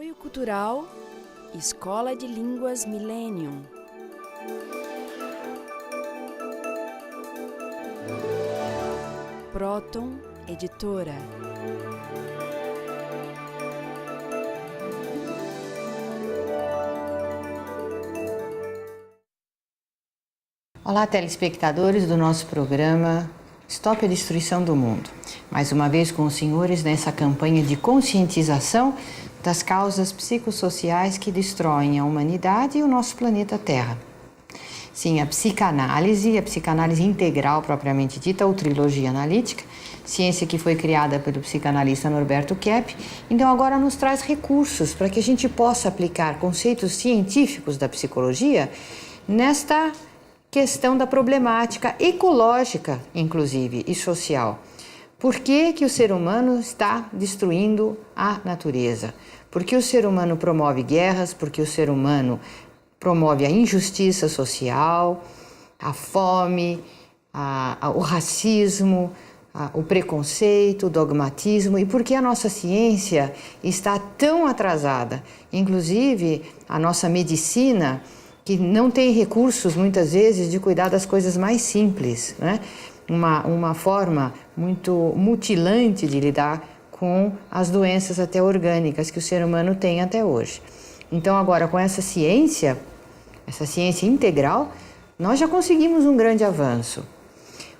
Apoio Cultural, Escola de Línguas Millennium. Próton Editora. Olá, telespectadores do nosso programa Stop a Destruição do Mundo. Mais uma vez com os senhores nessa campanha de conscientização das causas psicossociais que destroem a humanidade e o nosso planeta Terra. Sim, a psicanálise integral propriamente dita, ou trilogia analítica, ciência que foi criada pelo psicanalista Norberto Kepp, então agora nos traz recursos para que a gente possa aplicar conceitos científicos da psicologia nesta questão da problemática ecológica, inclusive, e social. Por que que o ser humano está destruindo a natureza? Porque o ser humano promove guerras, porque o ser humano promove a injustiça social, a fome, o racismo, o preconceito, o dogmatismo, e porque a nossa ciência está tão atrasada, inclusive a nossa medicina, que não tem recursos, muitas vezes, de cuidar das coisas mais simples, né? Uma forma muito mutilante de lidar com as doenças até orgânicas que o ser humano tem até hoje. Então, agora, com essa ciência integral, nós já conseguimos um grande avanço.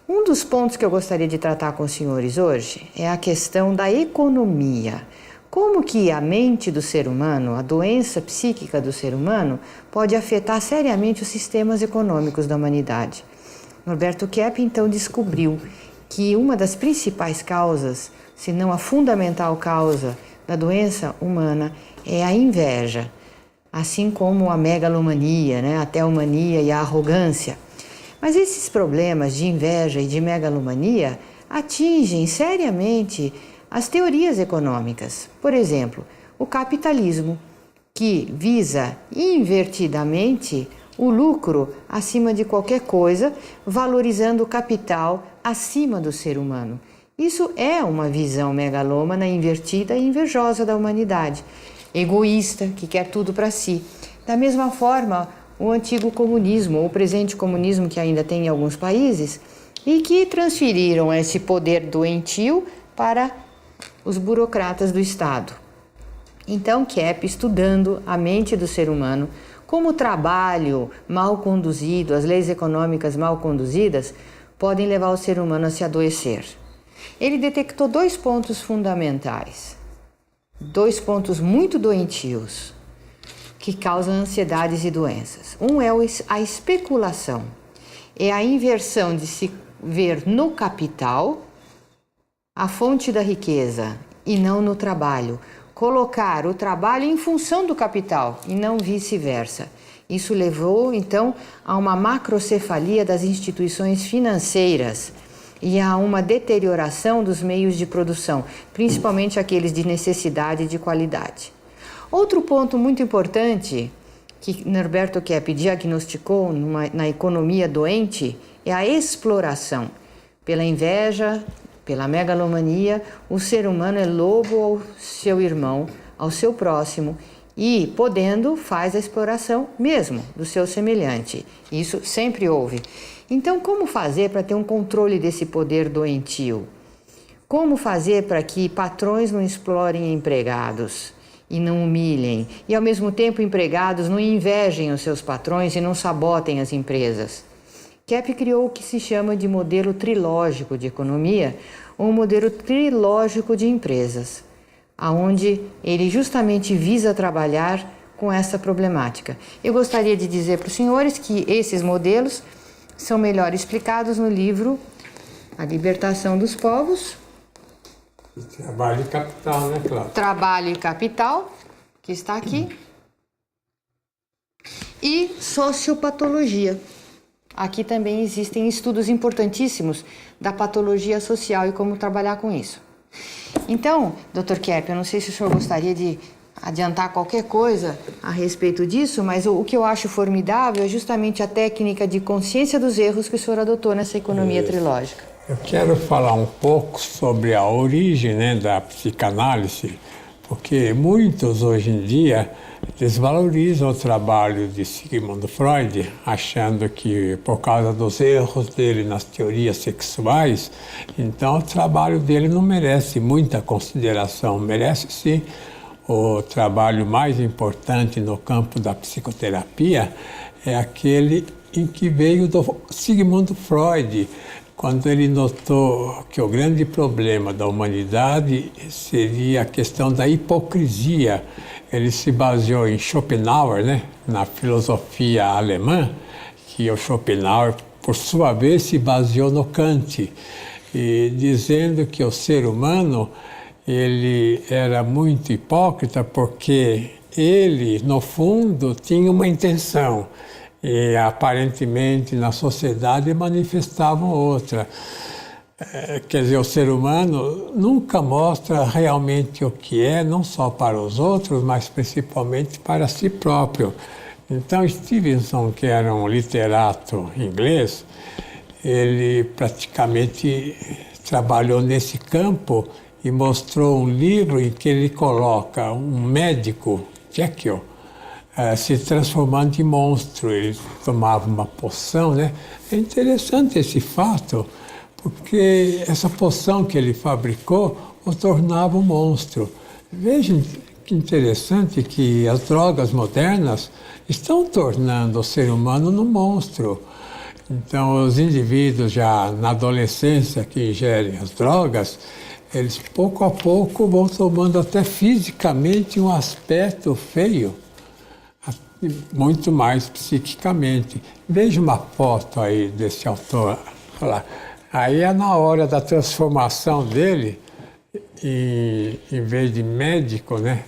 Um dos pontos que eu gostaria de tratar com os senhores hoje é a questão da economia. Como que a mente do ser humano, a doença psíquica do ser humano, pode afetar seriamente os sistemas econômicos da humanidade? Norberto Kepp, então, descobriu que uma das principais causas, se não a fundamental causa da doença humana, é a inveja, assim como a megalomania, né? A teomania e a arrogância. Mas esses problemas de inveja e de megalomania atingem seriamente as teorias econômicas. Por exemplo, o capitalismo, que visa invertidamente o lucro acima de qualquer coisa, valorizando o capital acima do ser humano. Isso é uma visão megalômana, invertida e invejosa da humanidade, egoísta, que quer tudo para si. Da mesma forma, o antigo comunismo, ou o presente comunismo que ainda tem em alguns países, e que transferiram esse poder doentio para os burocratas do Estado. Então, Kepp, estudando a mente do ser humano, como o trabalho mal conduzido, as leis econômicas mal conduzidas, podem levar o ser humano a se adoecer. Ele detectou dois pontos fundamentais, dois pontos muito doentios, que causam ansiedades e doenças. Um é a especulação, é a inversão de se ver no capital a fonte da riqueza e não no trabalho. Colocar o trabalho em função do capital e não vice-versa. Isso levou, então, a uma macrocefalia das instituições financeiras e a uma deterioração dos meios de produção, principalmente aqueles de necessidade e de qualidade. Outro ponto muito importante que Norberto Kepp diagnosticou na economia doente é a exploração. Pela inveja, pela megalomania, o ser humano é lobo ao seu irmão, ao seu próximo, e, podendo, faz a exploração mesmo do seu semelhante. Isso sempre houve. Então, como fazer para ter um controle desse poder doentio? Como fazer para que patrões não explorem empregados e não humilhem, e, ao mesmo tempo, empregados não invejem os seus patrões e não sabotem as empresas? Kepp criou o que se chama de modelo trilógico de economia, ou um modelo trilógico de empresas, aonde ele justamente visa trabalhar com essa problemática. Eu gostaria de dizer para os senhores que esses modelos são melhor explicados no livro A Libertação dos Povos. Trabalho e Capital, né, Cláudia? Trabalho e Capital, que está aqui, e Sociopatologia. Aqui também existem estudos importantíssimos da patologia social e como trabalhar com isso. Então, Dr. Kepp, eu não sei se o senhor gostaria de adiantar qualquer coisa a respeito disso, mas o que eu acho formidável é justamente a técnica de consciência dos erros que o senhor adotou nessa economia trilógica. Eu quero falar um pouco sobre a origem, né, da psicanálise porque muitos hoje em dia desvalorizam o trabalho de Sigmund Freud, achando que por causa dos erros dele nas teorias sexuais, então o trabalho dele não merece muita consideração, merece sim. O trabalho mais importante no campo da psicoterapia é aquele em que veio do Sigmund Freud, quando ele notou que o grande problema da humanidade seria a questão da hipocrisia. Ele se baseou em Schopenhauer, né, na filosofia alemã, que o Schopenhauer, por sua vez, se baseou no Kant, e dizendo que o ser humano ele era muito hipócrita porque ele, no fundo, tinha uma intenção e aparentemente na sociedade manifestavam outra. Quer dizer, o ser humano nunca mostra realmente o que é, não só para os outros, mas principalmente para si próprio. Então, Stevenson, que era um literato inglês, ele praticamente trabalhou nesse campo e mostrou um livro em que ele coloca um médico, Jekyll, se transformando em monstro. Ele tomava uma poção, né? É interessante esse fato, porque essa poção que ele fabricou o tornava um monstro. Vejam que interessante que as drogas modernas estão tornando o ser humano num monstro. Então, os indivíduos já na adolescência que ingerem as drogas, eles pouco a pouco vão tomando até fisicamente um aspecto feio, muito mais psiquicamente. Veja uma foto aí desse autor. Olha lá. Aí é na hora da transformação dele, em vez de médico, né?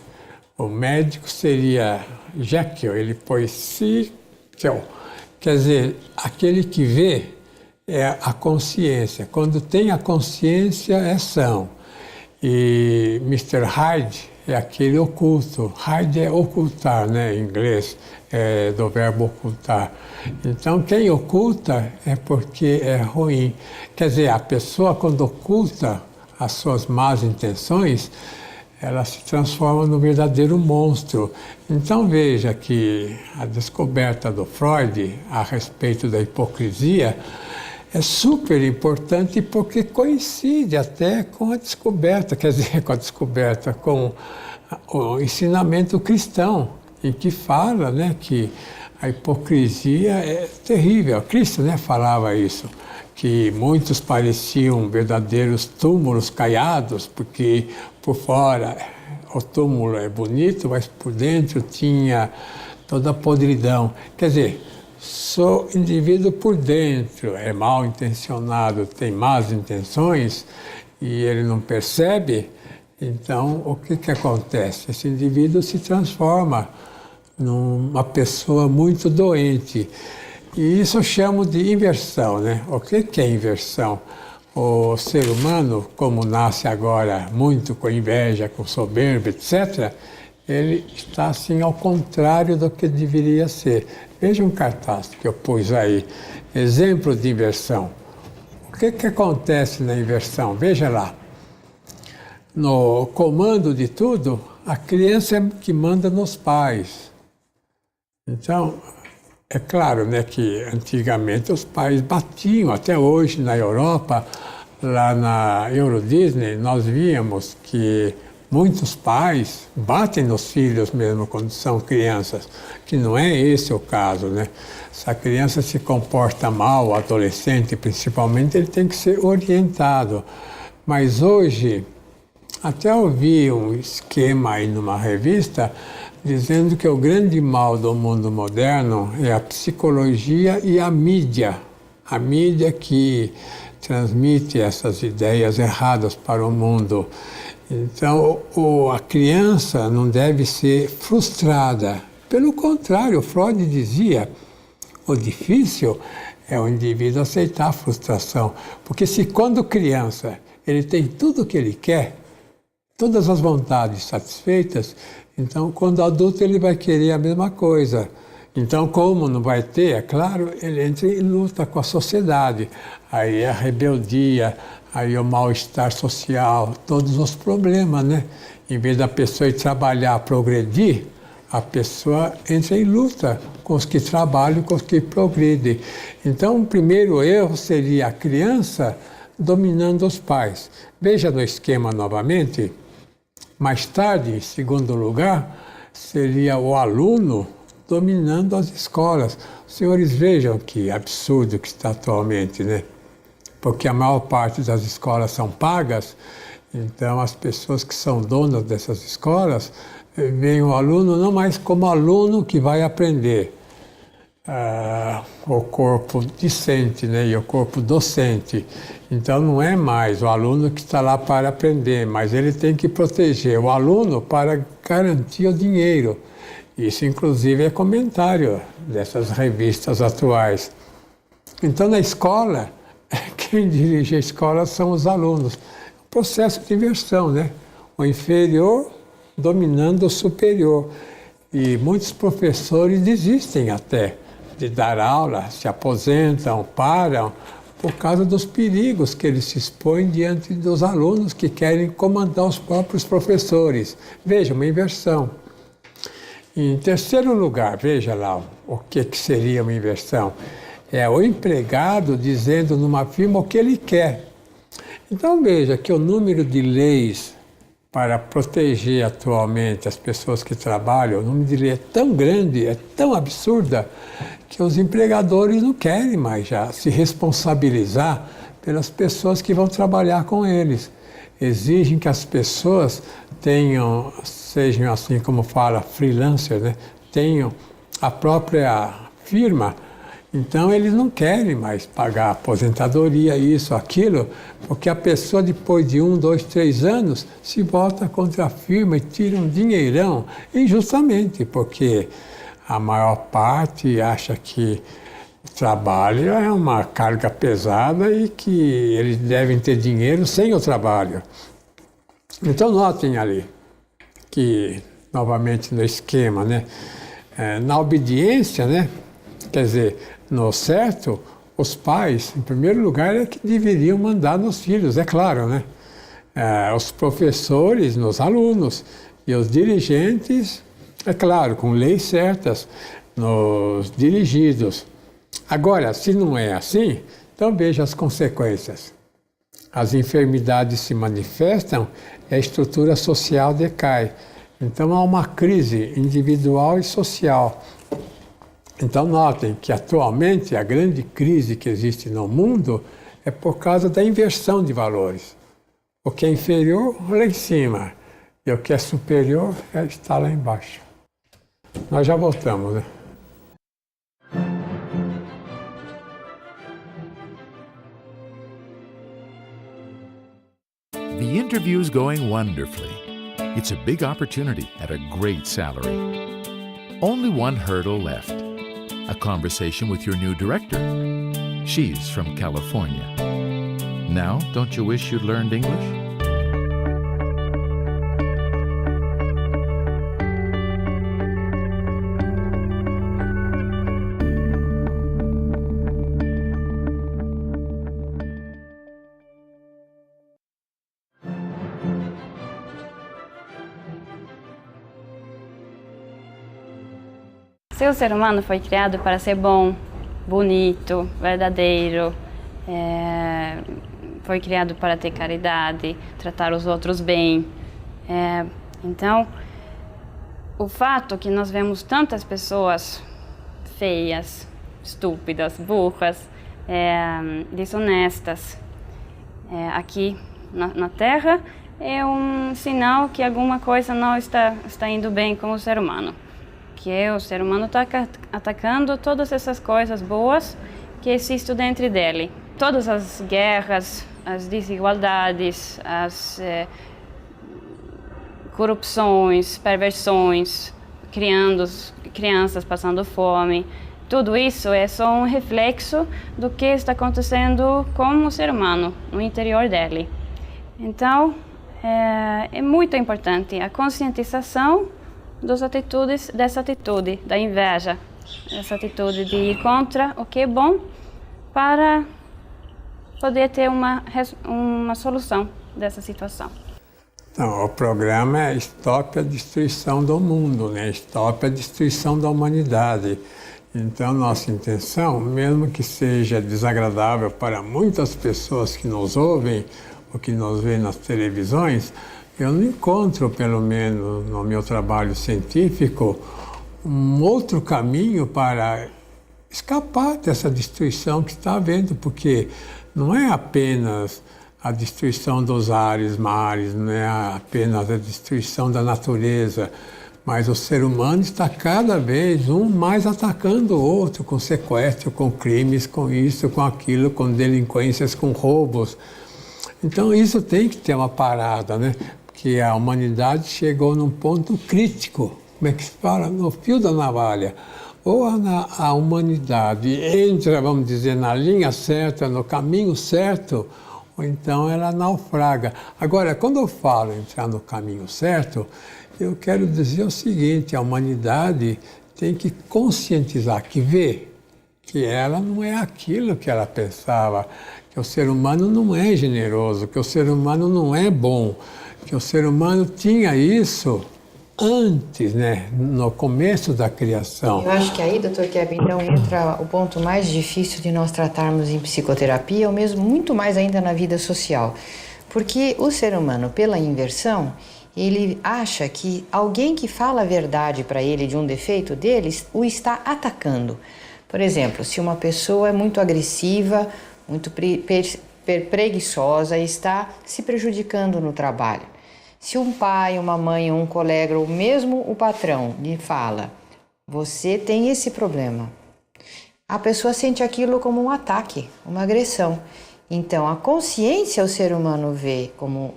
O médico seria Jekyll, ele pôs Psycho. Quer dizer, aquele que vê é a consciência. Quando tem a consciência, é são. E Mr. Hyde é aquele oculto. Hyde é ocultar, né, em inglês, do verbo ocultar. Então, quem oculta é porque é ruim. Quer dizer, a pessoa, quando oculta as suas más intenções, ela se transforma num verdadeiro monstro. Então, veja que a descoberta do Freud a respeito da hipocrisia é super importante porque coincide até com a descoberta, quer dizer, com o ensinamento cristão, em que fala, né, que a hipocrisia é terrível. Cristo, né, falava isso, que muitos pareciam verdadeiros túmulos caiados, porque por fora o túmulo é bonito, mas por dentro tinha toda a podridão. Quer dizer, se o indivíduo por dentro é mal intencionado, tem más intenções, e ele não percebe, então o que acontece? Esse indivíduo se transforma numa pessoa muito doente. E isso eu chamo de inversão, né? O que é inversão? O ser humano, como nasce agora muito com inveja, com soberba, etc., ele está assim ao contrário do que deveria ser. Veja um cartaz que eu pus aí, exemplo de inversão. O que acontece na inversão? Veja lá. No comando de tudo, a criança é que manda nos pais. Então, é claro, né, que antigamente os pais batiam, até hoje na Europa, lá na Euro Disney, nós víamos que muitos pais batem nos filhos mesmo quando são crianças, que não é esse o caso, né? Se a criança se comporta mal, o adolescente principalmente, ele tem que ser orientado. Mas hoje, até ouvi um esquema aí numa revista dizendo que o grande mal do mundo moderno é a psicologia e a mídia. A mídia que transmite essas ideias erradas para o mundo. Então, a criança não deve ser frustrada. Pelo contrário, Freud dizia, o difícil é o indivíduo aceitar a frustração. Porque se quando criança ele tem tudo o que ele quer, todas as vontades satisfeitas, então quando adulto ele vai querer a mesma coisa. Então, como não vai ter, é claro, ele entra em luta com a sociedade. Aí a rebeldia, aí o mal-estar social, todos os problemas, né? Em vez da pessoa ir trabalhar, progredir, a pessoa entra em luta com os que trabalham, com os que progredem. Então, o primeiro erro seria a criança dominando os pais. Veja no esquema novamente. Mais tarde, em segundo lugar, seria o aluno dominando as escolas. Os senhores vejam que absurdo que está atualmente, né? Porque a maior parte das escolas são pagas, então as pessoas que são donas dessas escolas veem o aluno não mais como aluno que vai aprender o corpo discente, né, e o corpo docente. Então não é mais o aluno que está lá para aprender, mas ele tem que proteger o aluno para garantir o dinheiro. Isso inclusive é comentário dessas revistas atuais. Então na escola, quem dirige a escola são os alunos. Processo de inversão, né? O inferior dominando o superior. E muitos professores desistem até de dar aula, se aposentam, param, por causa dos perigos que eles se expõem diante dos alunos que querem comandar os próprios professores. Veja, uma inversão. Em terceiro lugar, veja lá o que seria uma inversão. É o empregado dizendo numa firma o que ele quer. Então veja que o número de leis para proteger atualmente as pessoas que trabalham, o número de leis é tão grande, é tão absurda, que os empregadores não querem mais já se responsabilizar pelas pessoas que vão trabalhar com eles. Exigem que as pessoas sejam assim como fala, freelancer, né? Tenham a própria firma. Então, eles não querem mais pagar aposentadoria, isso, aquilo, porque a pessoa, depois de 1, 2, 3 anos, se volta contra a firma e tira um dinheirão, injustamente, porque a maior parte acha que o trabalho é uma carga pesada e que eles devem ter dinheiro sem o trabalho. Então, notem ali que, novamente no esquema, né, na obediência, né, quer dizer, no certo, os pais, em primeiro lugar, é que deveriam mandar nos filhos, é claro, né? Os professores nos alunos e os dirigentes, é claro, com leis certas, nos dirigidos. Agora, se não é assim, então veja as consequências. As enfermidades se manifestam e a estrutura social decai. Então há uma crise individual e social. Então, notem que atualmente a grande crise que existe no mundo é por causa da inversão de valores. O que é inferior, lá em cima, e o que é superior está lá embaixo. Nós já voltamos, né? The interview's going wonderfully. It's a big opportunity at a great salary. Only one hurdle left. A conversation with your new director. She's from California. Now, don't you wish you'd learned English? Se o ser humano foi criado para ser bom, bonito, verdadeiro, foi criado para ter caridade, tratar os outros bem. Então, o fato que nós vemos tantas pessoas feias, estúpidas, burras, desonestas aqui na Terra é um sinal que alguma coisa não está indo bem com o ser humano. Que o ser humano está atacando todas essas coisas boas que existem dentro dele. Todas as guerras, as desigualdades, as corrupções, perversões, crianças passando fome, tudo isso é só um reflexo do que está acontecendo com o ser humano, no interior dele. Então, é muito importante a conscientização dessa atitude, da inveja, essa atitude de ir contra o que é bom para poder ter uma solução dessa situação. Então, o programa é Stop a Destruição do Mundo, né? Stop a Destruição da Humanidade. Então, nossa intenção, mesmo que seja desagradável para muitas pessoas que nos ouvem ou que nos veem nas televisões, eu não encontro, pelo menos no meu trabalho científico, um outro caminho para escapar dessa destruição que está havendo, porque não é apenas a destruição dos ares, mares, não é apenas a destruição da natureza, mas o ser humano está cada vez um mais atacando o outro, com sequestro, com crimes, com isso, com aquilo, com delinquências, com roubos. Então isso tem que ter uma parada, né? Porque a humanidade chegou num ponto crítico, como é que se fala? No fio da navalha. Ou a humanidade entra, vamos dizer, na linha certa, no caminho certo, ou então ela naufraga. Agora, quando eu falo entrar no caminho certo, eu quero dizer o seguinte, a humanidade tem que conscientizar, que vê que ela não é aquilo que ela pensava, que o ser humano não é generoso, que o ser humano não é bom, que o ser humano tinha isso antes, né, no começo da criação. Eu acho que aí, Dr. Kevin, então entra o ponto mais difícil de nós tratarmos em psicoterapia, ou mesmo muito mais ainda na vida social. Porque o ser humano, pela inversão, ele acha que alguém que fala a verdade para ele de um defeito dele o está atacando. Por exemplo, se uma pessoa é muito agressiva, muito preguiçosa e está se prejudicando no trabalho. Se um pai, uma mãe, um colega ou mesmo o patrão lhe fala, você tem esse problema, a pessoa sente aquilo como um ataque, uma agressão. Então, a consciência o ser humano vê como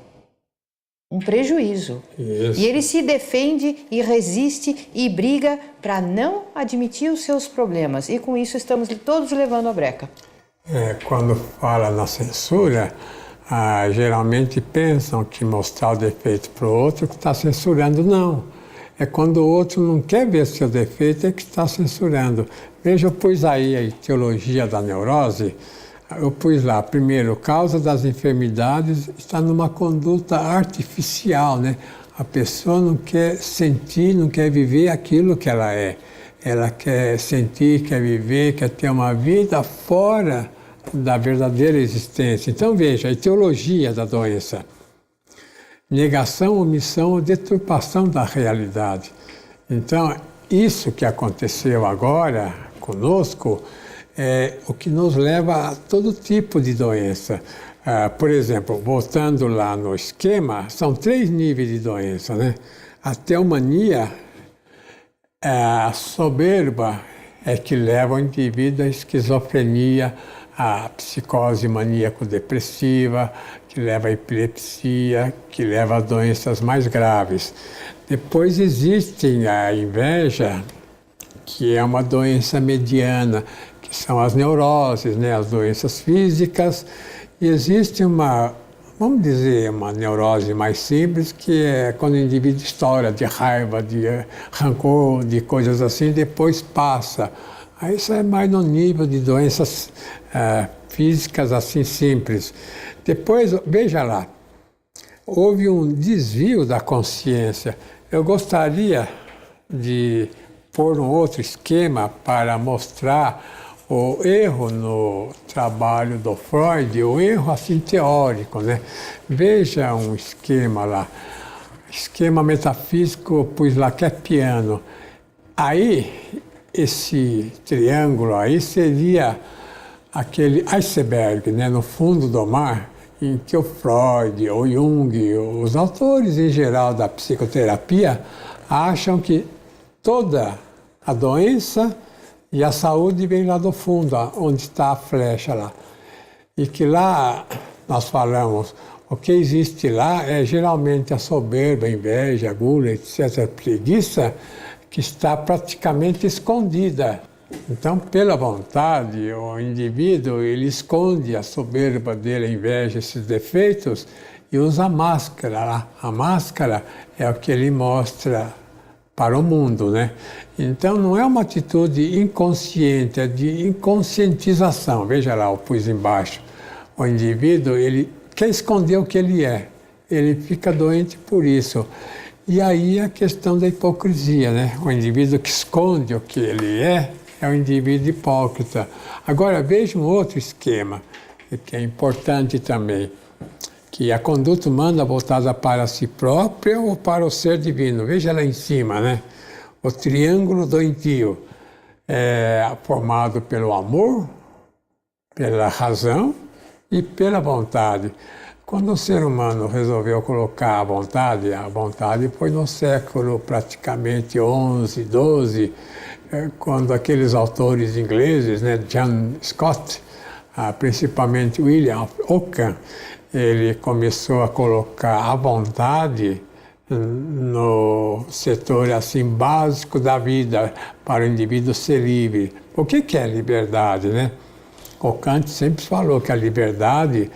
um prejuízo. Isso. E ele se defende e resiste e briga para não admitir os seus problemas. E com isso estamos todos levando a breca. Quando fala na censura, geralmente pensam que mostrar o defeito para o outro que está censurando. Não. É quando o outro não quer ver seu defeito é que está censurando. Veja, eu pus aí a teologia da neurose. Eu pus lá, primeiro, causa das enfermidades está numa conduta artificial, né? A pessoa não quer sentir, não quer viver aquilo que ela é. Ela quer sentir, quer viver, quer ter uma vida fora da verdadeira existência. Então, veja, a etiologia da doença. Negação, omissão ou deturpação da realidade. Então, isso que aconteceu agora conosco é o que nos leva a todo tipo de doença. Por exemplo, voltando lá no esquema, são 3 níveis de doença, né? A teomania, a soberba, é que leva o indivíduo à esquizofrenia, a psicose maníaco-depressiva, que leva à epilepsia, que leva a doenças mais graves. Depois existe a inveja, que é uma doença mediana, que são as neuroses, né, as doenças físicas. E existe uma, vamos dizer, uma neurose mais simples, que é quando o indivíduo estoura de raiva, de rancor, de coisas assim, depois passa. Aí isso é mais no nível de doenças físicas assim simples. Depois, veja lá, houve um desvio da consciência. Eu gostaria de pôr um outro esquema para mostrar o erro no trabalho do Freud, o erro assim teórico, né? Veja um esquema lá, esquema metafísico, eu pus lá que é piano. Aí, esse triângulo aí seria aquele iceberg, né, no fundo do mar, em que o Freud, o Jung, os autores em geral da psicoterapia acham que toda a doença e a saúde vem lá do fundo, onde está a flecha lá. E que lá nós falamos, o que existe lá é geralmente a soberba, a inveja, a gula, etc., a preguiça, que está praticamente escondida. Então, pela vontade, o indivíduo, ele esconde a soberba dele, a inveja, esses defeitos, e usa a máscara lá. A máscara é o que ele mostra para o mundo, né? Então, não é uma atitude inconsciente, é de inconscientização. Veja lá, eu pus embaixo. O indivíduo, ele quer esconder o que ele é. ele fica doente por isso. E aí a questão da hipocrisia, né? O indivíduo que esconde o que ele é o indivíduo hipócrita. Agora, veja um outro esquema, que é importante também, que a conduta humana voltada para si própria ou para o ser divino. Veja lá em cima, né? O triângulo doentio é formado pelo amor, pela razão e pela vontade. Quando o ser humano resolveu colocar a vontade foi no século praticamente 11, 12, quando aqueles autores ingleses, né, John Scott, principalmente William Ockham, ele começou a colocar a vontade no setor assim básico da vida para o indivíduo ser livre. O que é liberdade, né? O Kant sempre falou que a liberdade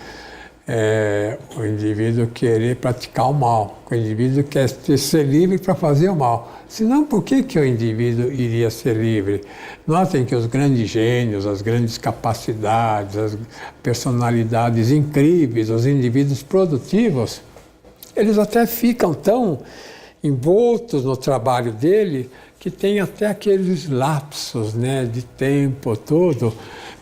é o indivíduo querer praticar o mal. O indivíduo quer ser livre para fazer o mal. Senão, por que o indivíduo iria ser livre? Notem que os grandes gênios, as grandes capacidades, as personalidades incríveis, os indivíduos produtivos, eles até ficam tão envoltos no trabalho dele que tem até aqueles lapsos, né, de tempo todo.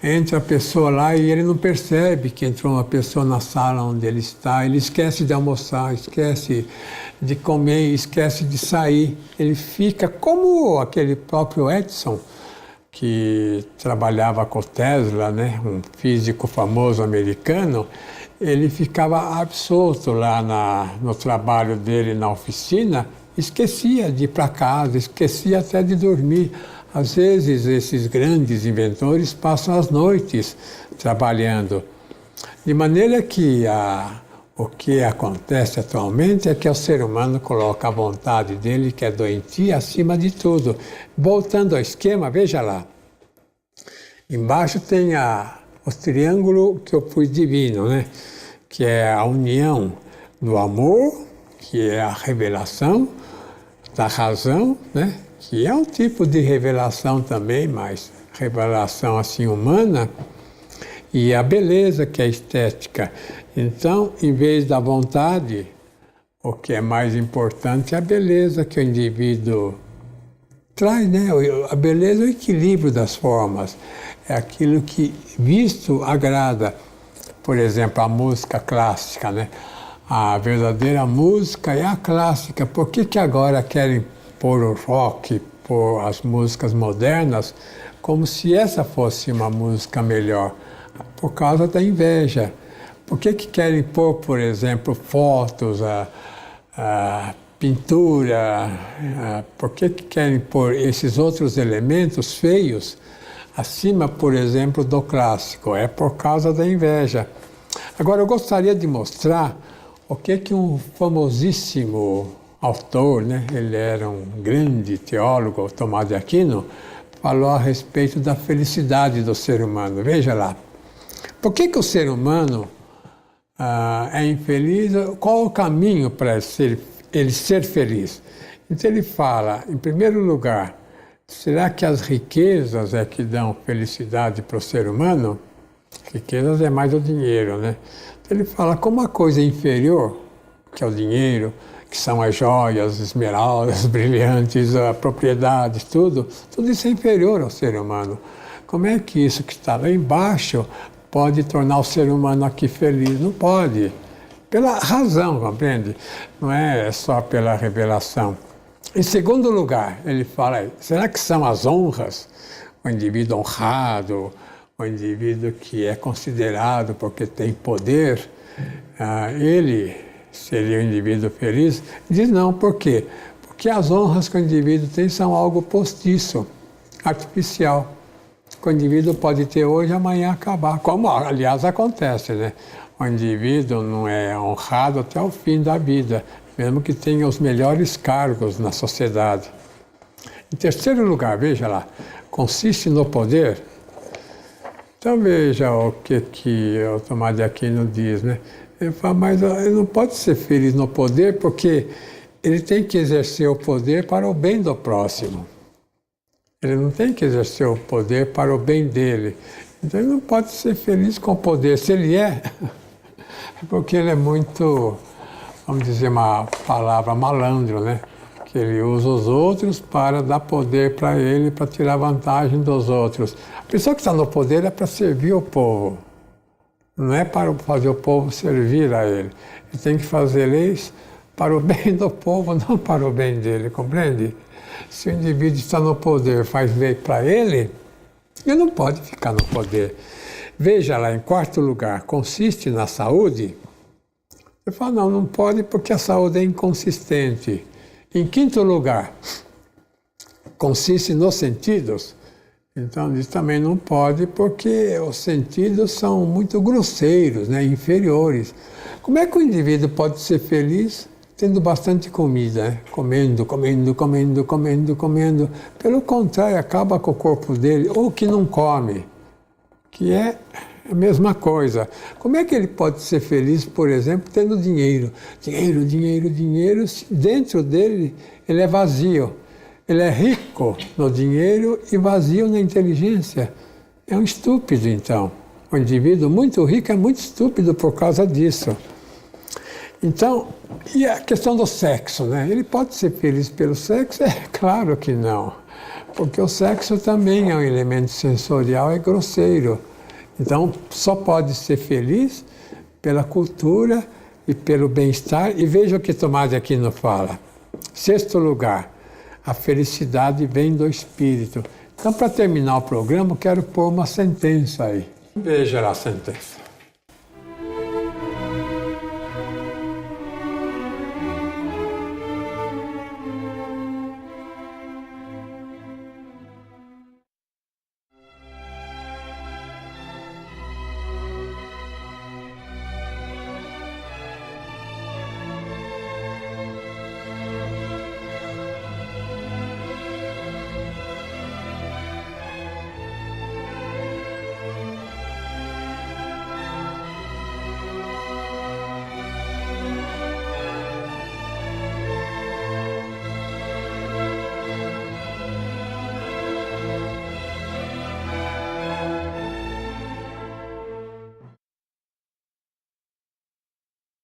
Entra a pessoa lá e ele não percebe que entrou uma pessoa na sala onde ele está. Ele esquece de almoçar, esquece de comer, esquece de sair. Ele fica como aquele próprio Edison, que trabalhava com Tesla, né, um físico famoso americano. Ele ficava absorto lá no trabalho dele na oficina, esquecia de ir para casa, esquecia até de dormir. Às vezes, esses grandes inventores passam as noites trabalhando. De maneira que o que acontece atualmente é que o ser humano coloca a vontade dele, que é doentia, acima de tudo. Voltando ao esquema, veja lá. Embaixo tem o triângulo que eu pus divino, né? Que é a união do amor, que é a revelação, da razão, né? Que é um tipo de revelação também, mas revelação assim humana, e a beleza, que é a estética. Então, em vez da vontade, o que é mais importante é a beleza que o indivíduo traz, né? A beleza é o equilíbrio das formas, é aquilo que, visto, agrada. Por exemplo, a música clássica, né? A verdadeira música é a clássica. Por que agora querem pôr o rock, pôr as músicas modernas, como se essa fosse uma música melhor? Por causa da inveja. Por que querem pôr, por exemplo, fotos, a pintura? Por que querem pôr esses outros elementos feios acima, por exemplo, do clássico? É por causa da inveja. Agora, eu gostaria de mostrar o que um famosíssimo autor, né? Ele era um grande teólogo, Tomás de Aquino, falou a respeito da felicidade do ser humano. Veja lá. Por que o ser humano é infeliz? Qual o caminho para ele ser feliz? Então ele fala, em primeiro lugar, será que as riquezas é que dão felicidade para o ser humano? Riquezas é mais o dinheiro, né? Então ele fala, como a coisa é inferior, que é o dinheiro, que são as joias, esmeraldas, brilhantes, propriedades, tudo isso é inferior ao ser humano. Como é que isso que está lá embaixo pode tornar o ser humano aqui feliz? Não pode. Pela razão, compreende? Não é só pela revelação. Em segundo lugar, ele fala, será que são as honras? O indivíduo honrado, o indivíduo que é considerado porque tem poder, ele seria um indivíduo feliz? Diz não, por quê? Porque as honras que o indivíduo tem são algo postiço, artificial. Que o indivíduo pode ter hoje e amanhã acabar, como aliás acontece, né? O indivíduo não é honrado até o fim da vida, mesmo que tenha os melhores cargos na sociedade. Em terceiro lugar, veja lá, consiste no poder. Então veja o que o Tomás de Aquino diz, né? Ele fala, mas ele não pode ser feliz no poder porque ele tem que exercer o poder para o bem do próximo. Ele não tem que exercer o poder para o bem dele. Então ele não pode ser feliz com o poder. Se ele é porque ele é muito vamos dizer uma palavra, malandro, né? Que ele usa os outros para dar poder para ele, para tirar vantagem dos outros. A pessoa que está no poder é para servir o povo, não é para fazer o povo servir a ele. Ele tem que fazer leis para o bem do povo, não para o bem dele, compreende? Se o indivíduo está no poder, faz lei para ele, ele não pode ficar no poder. Veja lá, em quarto lugar, consiste na saúde. Você fala, não pode porque a saúde é inconsistente. Em quinto lugar, consiste nos sentidos. Então, isso também não pode porque os sentidos são muito grosseiros, né, inferiores. Como é que o indivíduo pode ser feliz tendo bastante comida, né? Comendo. Pelo contrário, acaba com o corpo dele, ou que não come, que é a mesma coisa. Como é que ele pode ser feliz, por exemplo, tendo dinheiro? Dinheiro, dentro dele ele é vazio. Ele é rico no dinheiro e vazio na inteligência. É um estúpido, então. O indivíduo muito rico é muito estúpido por causa disso. Então, e a questão do sexo, né? Ele pode ser feliz pelo sexo? É claro que não. Porque o sexo também é um elemento sensorial, é grosseiro. Então, só pode ser feliz pela cultura e pelo bem-estar. E veja o que Tomás de Aquino fala. Sexto lugar, a felicidade vem do espírito. Então, para terminar o programa, eu quero pôr uma sentença aí. Veja lá a sentença.